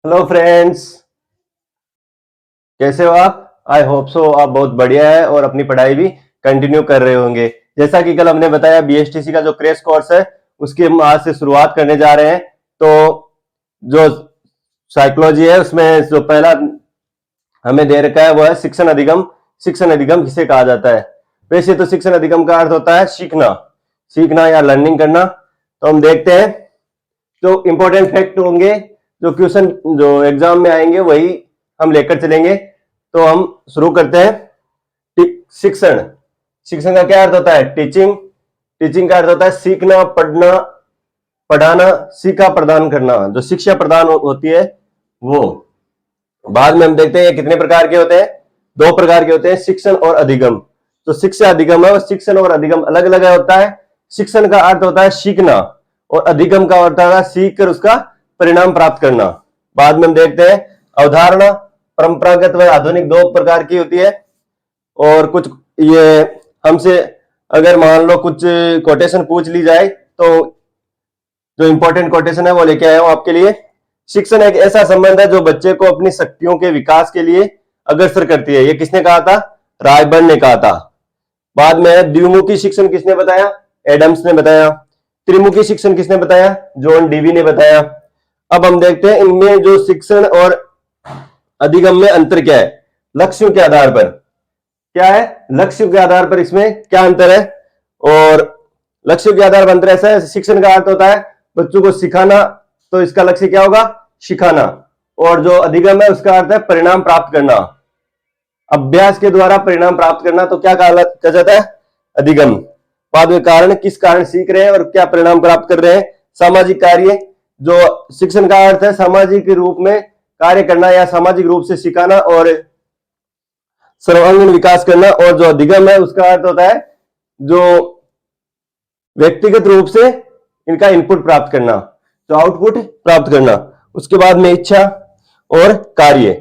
Hello friends, कैसे हो आप? आई होप सो आप बहुत बढ़िया है और अपनी पढ़ाई भी कंटिन्यू कर रहे होंगे। जैसा कि कल हमने बताया, बीएसटीसी का जो क्रैश कोर्स है उसकी हम आज से शुरुआत करने जा रहे हैं। तो जो साइकोलॉजी है उसमें जो पहला हमें दे रखा है वो है शिक्षण अधिगम। शिक्षण अधिगम किसे कहा जाता है? वैसे तो शिक्षण अधिगम का अर्थ होता है सीखना, सीखना या लर्निंग करना। तो हम देखते हैं जो इंपॉर्टेंट फैक्ट होंगे, जो क्वेश्चन जो एग्जाम में आएंगे वही हम लेकर चलेंगे। तो हम शुरू करते हैं। शिक्षण, शिक्षण का क्या अर्थ होता है? टीचिंग। टीचिंग का अर्थ होता है सीखना, पढ़ना, पढ़ाना, सीखा प्रदान करना। जो शिक्षा प्रदान होती है वो। बाद में हम देखते हैं कितने प्रकार के होते हैं। दो प्रकार के होते हैं, शिक्षण और अधिगम। तो शिक्षा अधिगम है और शिक्षण और अधिगम अलग अलग होता है। शिक्षण का अर्थ होता है सीखना और अधिगम का अर्थ होता है सीख कर उसका परिणाम प्राप्त करना। बाद में हम देखते हैं अवधारणा, परंपरागत व आधुनिक दो प्रकार की होती है। और कुछ ये हमसे अगर मान लो कुछ कोटेशन पूछ ली जाए तो जो इंपॉर्टेंट कोटेशन है वो लेके आया हूं आपके लिए। शिक्षण एक ऐसा संबंध है जो बच्चे को अपनी शक्तियों के विकास के लिए अग्रसर करती है। ये किसने कहा था? रायबर्न ने कहा था। बाद में द्विमुखी शिक्षण किसने बताया? एडम्स ने बताया। त्रिमुखी शिक्षण किसने बताया? जॉन डीवी ने बताया। अब हम देखते हैं इनमें जो शिक्षण और अधिगम में अंतर क्या है। लक्ष्यों के आधार पर क्या है? लक्ष्य के आधार पर इसमें क्या अंतर है? और लक्ष्य के आधार पर अंतर ऐसा है, शिक्षण का अर्थ होता है बच्चों को सिखाना, तो इसका लक्ष्य क्या होगा? सिखाना। और जो अधिगम है उसका अर्थ है परिणाम प्राप्त करना, अभ्यास के द्वारा परिणाम प्राप्त करना। तो क्या कहा जाता है? अधिगम। बाद में कारण, किस कारण सीख रहे हैं और क्या परिणाम प्राप्त कर रहे हैं। सामाजिक कार्य, जो शिक्षण का अर्थ है सामाजिक रूप में कार्य करना या सामाजिक रूप से सिखाना और सर्वांगीण विकास करना। और जो अधिगम है उसका अर्थ होता है जो व्यक्तिगत रूप से इनका इनपुट प्राप्त करना, जो आउटपुट प्राप्त करना। उसके बाद में इच्छा और कार्य।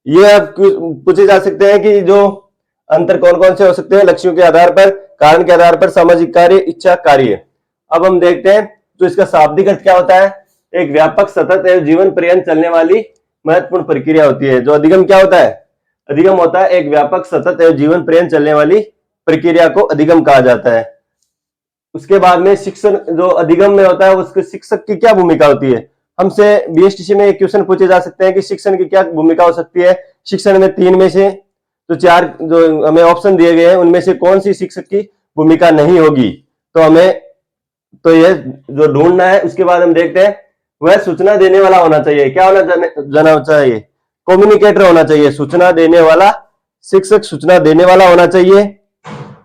ये आप पूछे जा सकते हैं कि जो अंतर कौन कौन से हो सकते हैं लक्ष्यों के आधार पर, कारण के आधार पर, सामाजिक कार्य, इच्छा, कार्य। अब हम देखते हैं तो इसका शाब्दिक अर्थ क्या होता है। एक व्यापक, सतत एवं जीवन पर्यंत चलने वाली महत्वपूर्ण प्रक्रिया होती है। जो अधिगम क्या होता है? अधिगम होता है एक व्यापक, सतत एवं जीवन पर्यंत चलने वाली प्रक्रिया को अधिगम कहा जाता है। उसके बाद में शिक्षण, जो अधिगम में होता है उसके शिक्षक की क्या भूमिका होती है। हमसे बीएसटीसी में एक क्वेश्चन पूछे जा सकते हैं कि शिक्षण की क्या भूमिका हो सकती है। शिक्षण में तीन में से जो चार जो हमें ऑप्शन दिए गए हैं उनमें से कौन सी शिक्षक की भूमिका नहीं होगी। तो हमें तो ये जो ढूंढना है। उसके बाद हम देखते हैं वह सूचना देने वाला होना चाहिए। क्या होना चाहिए? कम्युनिकेटर होना चाहिए। सूचना देने वाला शिक्षक सूचना देने वाला होना चाहिए।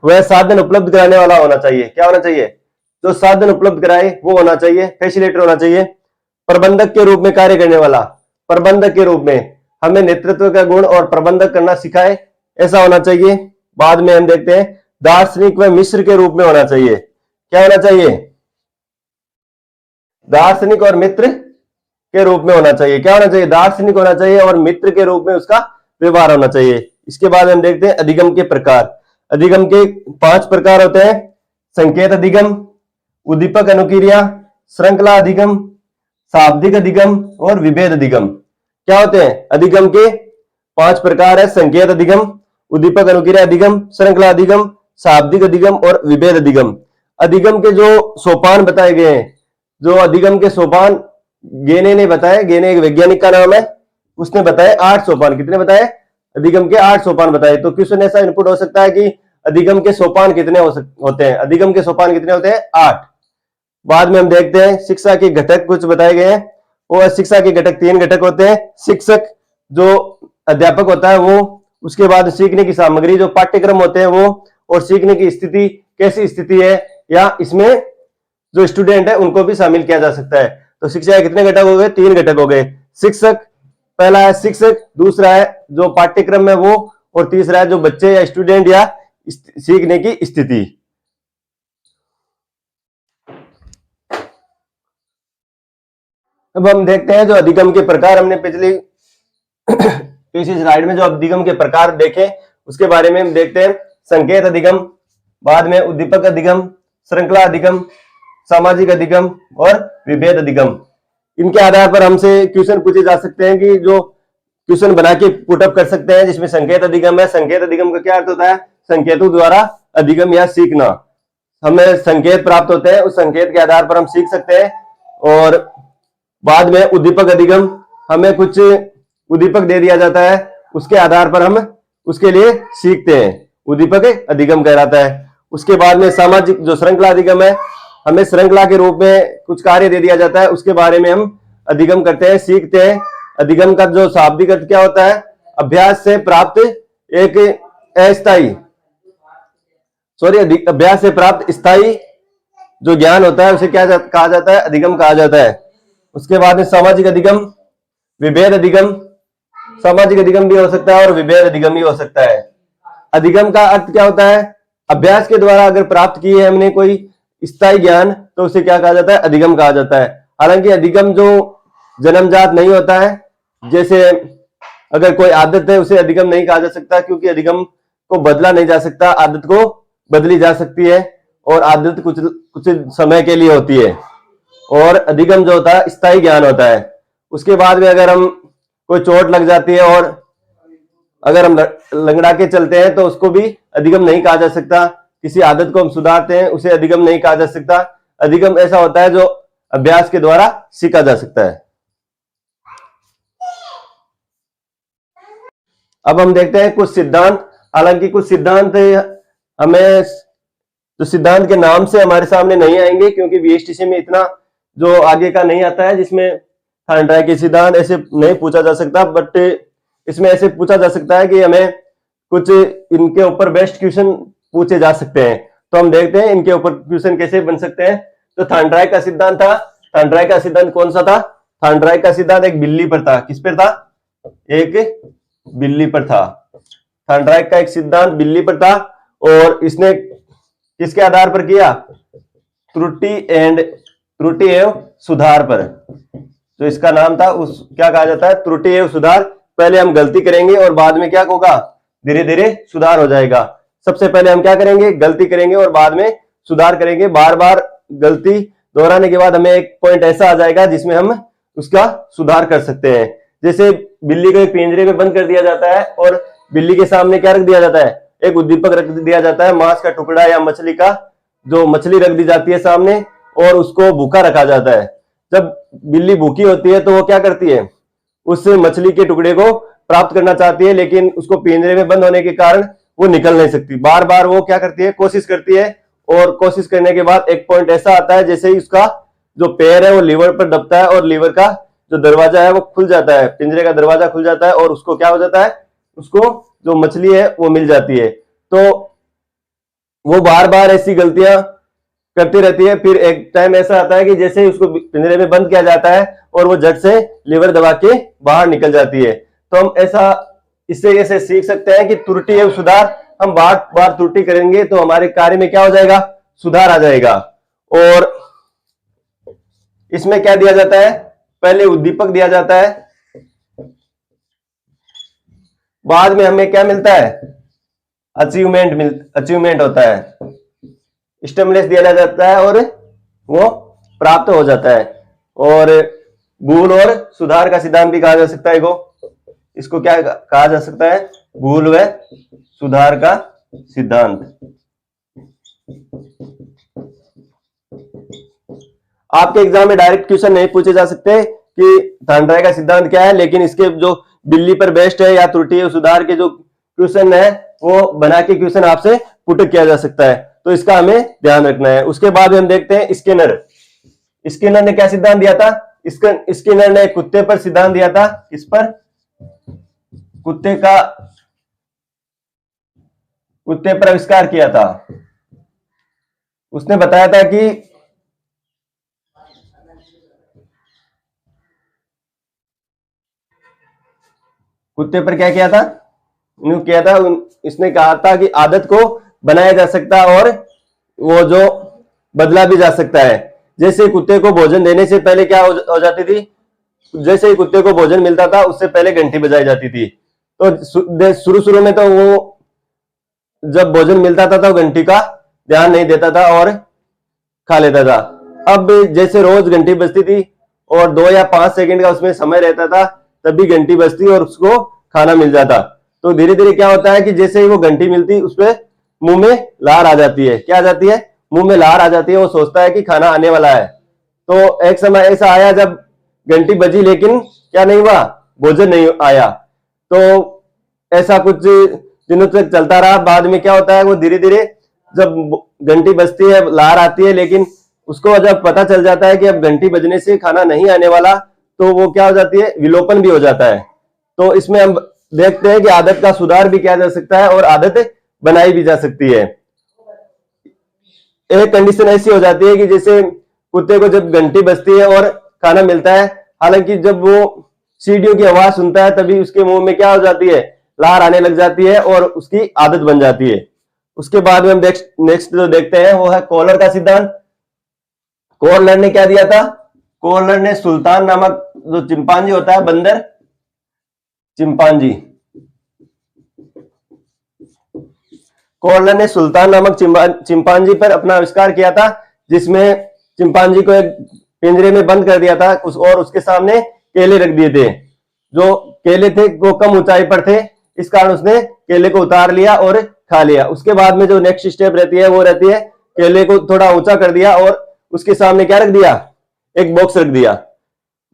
वह साधन उपलब्ध कराने वाला होना चाहिए। क्या होना चाहिए? जो साधन उपलब्ध कराए वो होना चाहिए, फैसिलिटेटर होना चाहिए। प्रबंधक के रूप में कार्य करने वाला, प्रबंधक के रूप में हमें नेतृत्व का गुण और प्रबंधक करना सिखाए, ऐसा होना चाहिए। बाद में हम देखते हैं दार्शनिक व मिश्र के रूप में होना चाहिए। क्या होना चाहिए? दार्शनिक और मित्र के रूप में होना चाहिए। क्या होना चाहिए? दार्शनिक होना चाहिए और मित्र के रूप में उसका व्यवहार होना चाहिए। इसके बाद हम देखते हैं अधिगम के प्रकार। अधिगम के 5 प्रकार होते हैं। संकेत अधिगम, उद्दीपक अनुक्रिया, श्रृंखला अधिगम, शाब्दिक अधिगम और विभेद अधिगम। क्या होते हैं? अधिगम के 5 प्रकार है। संकेत अधिगम, उद्दीपक अनुक्रिया अधिगम, श्रृंखला अधिगम, शाब्दिक अधिगम और विभेद अधिगम। अधिगम के जो सोपान बताए गए हैं, जो अधिगम के सोपान गेने ने बताए, गेने एक वैज्ञानिक का नाम है, उसने बताए 8 सोपान। कितने बताए? अधिगम के 8 सोपान बताए। तो क्वेश्चन ऐसा इनपुट हो सकता है कि अधिगम के सोपान कितने होते हैं। अधिगम के सोपान कितने होते हैं? 8। बाद में हम देखते हैं शिक्षा के घटक कुछ बताए गए हैं। और शिक्षा के घटक 3 घटक होते हैं। शिक्षक जो अध्यापक होता है वो, उसके बाद सीखने की सामग्री, जो पाठ्यक्रम होते हैं वो, और सीखने की स्थिति कैसी स्थिति है, या इसमें जो स्टूडेंट है उनको भी शामिल किया जा सकता है। तो शिक्षा के कितने घटक हो गए? 3 घटक हो गए। शिक्षक, पहला है शिक्षक, दूसरा है जो पाठ्यक्रम है वो, और तीसरा है जो बच्चे या स्टूडेंट या सीखने की स्थिति। अब हम देखते हैं जो अधिगम के प्रकार, हमने पिछली स्लाइड में जो अधिगम के प्रकार देखे उसके बारे में हम देखते हैं। संकेत अधिगम, बाद में उद्दीपक अधिगम, श्रृंखला अधिगम, सामाजिक अधिगम और विभेद अधिगम। इनके आधार पर हमसे क्वेश्चन पूछे जा सकते हैं कि जो क्वेश्चन बना के पुटअप कर सकते हैं, जिसमें संकेत अधिगम है। संकेत अधिगम का क्या अर्थ होता है? संकेतों द्वारा अधिगम या सीखना। हमें संकेत प्राप्त होते हैं, उस संकेत के आधार पर हम सीख सकते हैं। और बाद में उद्दीपक अधिगम, हमें कुछ उद्दीपक दे दिया जाता है, उसके आधार पर हम उसके लिए सीखते हैं, उद्दीपक अधिगम कहलाता है। उसके बाद में सामाजिक जो श्रृंखला अधिगम है, हमें श्रृंखला के रूप में कुछ कार्य दे दिया जाता है, उसके बारे में हम अधिगम करते हैं, सीखते हैं। अधिगम का जो शाब्दिक अर्थ क्या होता है? अभ्यास से प्राप्त एक अस्थायी अभ्यास से प्राप्त स्थायी जो ज्ञान होता है उसे क्या कहा जाता है? अधिगम कहा जाता है। उसके बाद में सामाजिक अधिगम, विभेद अधिगम। सामाजिक अधिगम भी हो सकता है और विभेद अधिगम भी हो सकता है। अधिगम का अर्थ क्या होता है? अभ्यास के द्वारा अगर प्राप्त की है हमने कोई स्थायी ज्ञान, तो उसे क्या कहा जाता है? अधिगम कहा जाता है। हालांकि अधिगम जो जन्मजात नहीं होता है, जैसे अगर कोई आदत है उसे अधिगम नहीं कहा जा सकता, क्योंकि अधिगम को बदला नहीं जा सकता, आदत को बदली जा सकती है और आदत कुछ समय के लिए होती है। और अधिगम जो होता है स्थायी ज्ञान होता है। उसके बाद में अगर हम कोई चोट लग जाती है और अगर हम लंगड़ा के चलते हैं तो उसको भी अधिगम नहीं कहा जा सकता। किसी आदत को हम सुधारते हैं, उसे अधिगम नहीं कहा जा सकता। अधिगम ऐसा होता है जो अभ्यास के द्वारा सीखा जा सकता है। अब हम देखते हैं कुछ सिद्धांत। हालांकि कुछ सिद्धांत हमें तो सिद्धांत के नाम से हमारे सामने नहीं आएंगे, क्योंकि बीएसटीसी में इतना जो आगे का नहीं आता है, जिसमें थॉर्नडाइक के सिद्धांत ऐसे नहीं पूछा जा सकता। बट इसमें ऐसे पूछा जा सकता है कि हमें कुछ इनके ऊपर बेस्ट क्वेश्चन पूछे जा सकते हैं। तो हम देखते हैं इनके ऊपर क्वेश्चन कैसे बन सकते हैं। तो थॉर्नडाइक का सिद्धांत था। थॉर्नडाइक का सिद्धांत कौन सा था? थॉर्नडाइक का सिद्धांत एक बिल्ली पर था। किस पर था? एक बिल्ली पर था। थॉर्नडाइक का एक सिद्धांत बिल्ली पर था और इसने किसके आधार पर किया? त्रुटि एवं सुधार पर। जो इसका नाम था उस क्या कहा जाता है? त्रुटि एवं सुधार। पहले हम गलती करेंगे और बाद में क्या होगा? धीरे धीरे सुधार हो जाएगा। सबसे पहले हम क्या करेंगे? गलती करेंगे और बाद में सुधार करेंगे। बार बार गलती दोहराने के बाद हमें एक पॉइंट ऐसा आ जाएगा जिसमें हम उसका सुधार कर सकते हैं। जैसे बिल्ली को एक पिंजरे में बंद कर दिया जाता है और बिल्ली के सामने क्या रख दिया जाता है? एक उद्दीपक रख दिया जाता है, मांस का टुकड़ा या मछली का जो मछली रख दी जाती है सामने, और उसको भूखा रखा जाता है। जब बिल्ली भूखी होती है तो वो क्या करती है? उस मछली के टुकड़े को प्राप्त करना चाहती है, लेकिन उसको पिंजरे में बंद होने के कारण वो निकल नहीं सकती। बार बार वो क्या करती है? कोशिश करती है, और कोशिश करने के बाद एक पॉइंट ऐसा आता है जैसे ही उसका जो पैर है वो लीवर पर दबता है और लीवर का जो दरवाजा है वो खुल जाता है, पिंजरे का दरवाजा खुल जाता है और उसको क्या हो जाता है? उसको जो मछली है वो मिल जाती है। तो वो बार बार ऐसी गलतियां करती रहती है। फिर एक टाइम ऐसा आता है कि जैसे ही उसको पिंजरे में बंद किया जाता है और वो झट से लीवर दबा के बाहर निकल जाती है। तो हम ऐसा इससे ऐसे सीख सकते हैं कि त्रुटि एवं सुधार। हम बार बार त्रुटि करेंगे तो हमारे कार्य में क्या हो जाएगा? सुधार आ जाएगा। और इसमें क्या दिया जाता है? पहले उद्दीपक दिया जाता है, बाद में हमें क्या मिलता है? अचीवमेंट होता है। स्टिमुलस दिया जाता है और वो प्राप्त हो जाता है। और भूल और सुधार का सिद्धांत भी कहा जा सकता है। इसको क्या कहा जा सकता है? भूल व सुधार का सिद्धांत। आपके एग्जाम में डायरेक्ट क्वेश्चन नहीं पूछे जा सकते कि थॉर्नडाइक का सिद्धांत क्या है, लेकिन इसके जो बिल्ली पर बेस्ट है या त्रुटि और सुधार के जो क्वेश्चन है वो बना के क्वेश्चन आपसे पुट किया जा सकता है। तो इसका हमें ध्यान रखना है। उसके बाद हम देखते हैं स्किनर ने क्या सिद्धांत दिया था? स्किनर ने कुत्ते पर सिद्धांत दिया था। किस पर? कुत्ते पर आविष्कार किया था। उसने बताया था कि कुत्ते पर क्या किया था? इसने कहा था कि आदत को बनाया जा सकता और वो जो बदला भी जा सकता है। जैसे कुत्ते को भोजन देने से पहले क्या हो जाती थी? जैसे ही कुत्ते को भोजन मिलता था उससे पहले घंटी बजाई जाती थी। तो शुरू में तो वो जब भोजन मिलता था तो घंटी का ध्यान नहीं देता था और खा लेता था। अब जैसे रोज घंटी बजती थी और 2 या 5 सेकंड का उसमें समय रहता था, तभी घंटी बजती और उसको खाना मिल जाता। तो धीरे धीरे क्या होता है कि जैसे ही वो घंटी मिलती उसपे मुंह में लार आ जाती है। क्या आ जाती है? मुंह में लार आ जाती है। वो सोचता है कि खाना आने वाला है। तो एक समय ऐसा आया जब घंटी बजी लेकिन क्या नहीं हुआ, भोजन नहीं आया। तो ऐसा कुछ दिनों तक चलता रहा। बाद में क्या होता है, वो धीरे धीरे जब घंटी बजती है, लार आती है, लेकिन उसको जब पता चल जाता है कि अब घंटी बजने से खाना नहीं आने वाला, तो वो क्या हो जाती है, विलोपन भी हो जाता है। तो इसमें हम देखते हैं कि आदत का सुधार भी किया जा सकता है और आदत बनाई भी जा सकती है। एक कंडीशन ऐसी हो जाती है कि जैसे कुत्ते को जब घंटी बजती है और खाना मिलता है, हालांकि जब वो सीढ़ियों की आवाज सुनता है तभी उसके मुंह में क्या हो जाती है, लार आने लग जाती है और उसकी आदत बन जाती है। उसके बाद में हम नेक्स्ट जो देखते हैं वो है कॉलर का सिद्धांत। कॉलर ने क्या दिया था? कॉलर ने सुल्तान नामक जो चिंपांजी होता है, बंदर चिंपांजी, कॉलर ने सुल्तान नामक चिंपांजी पर अपना आविष्कार किया था, जिसमें चिंपांजी को एक पिंजरे में बंद कर दिया था और उसके सामने केले रख दिए थे। जो केले थे वो कम ऊंचाई पर थे, इस कारण उसने केले को उतार लिया और खा लिया। उसके बाद में जो नेक्स्ट स्टेप रहती है वो रहती है, केले को थोड़ा ऊंचा कर दिया और उसके सामने क्या रख दिया, एक बॉक्स रख दिया।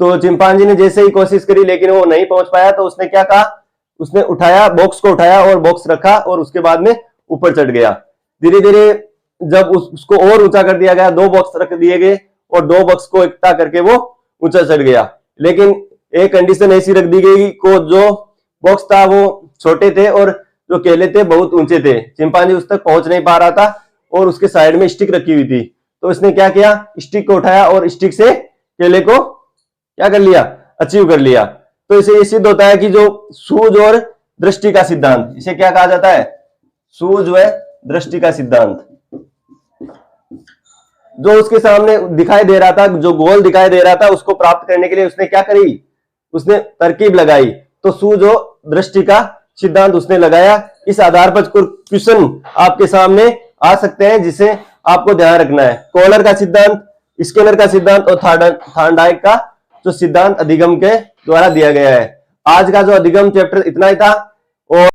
तो चिंपांजी ने जैसे ही कोशिश करी लेकिन वो नहीं पहुंच पाया, तो उसने क्या कहा, उसने उठाया, बॉक्स को उठाया और बॉक्स रखा और उसके बाद में ऊपर चढ़ गया। धीरे धीरे जब उसको और ऊंचा कर दिया गया, 2 बॉक्स रख दिए गए और 2 बॉक्स को इकट्ठा करके वो ऊंचा चढ़ गया। लेकिन एक कंडीशन ऐसी रख दी गई को जो बॉक्स था वो छोटे थे और जो केले थे बहुत ऊंचे थे। चिंपांजी उस तक पहुंच नहीं पा रहा था और उसके साइड में स्टिक रखी हुई थी। तो इसने क्या किया, स्टिक को उठाया और स्टिक से केले को क्या कर लिया, अचीव कर लिया। तो इसे ये सिद्ध होता है कि जो सूझ और दृष्टि का सिद्धांत, इसे क्या कहा जाता है, सूझ व दृष्टि का सिद्धांत। जो उसके सामने दिखाई दे रहा था, जो गोल दिखाई दे रहा था, उसको प्राप्त करने के लिए उसने क्या करी, उसने तरकीब लगाई। तो सूझ और दृष्टि का सिद्धांत उसने लगाया। इस आधार पर क्वेश्चन आपके सामने आ सकते हैं जिसे आपको ध्यान रखना है। कॉलर का सिद्धांत, स्केलर का सिद्धांत और थॉर्नडाइक का जो सिद्धांत अधिगम के द्वारा दिया गया है। आज का जो अधिगम चैप्टर इतना ही था। और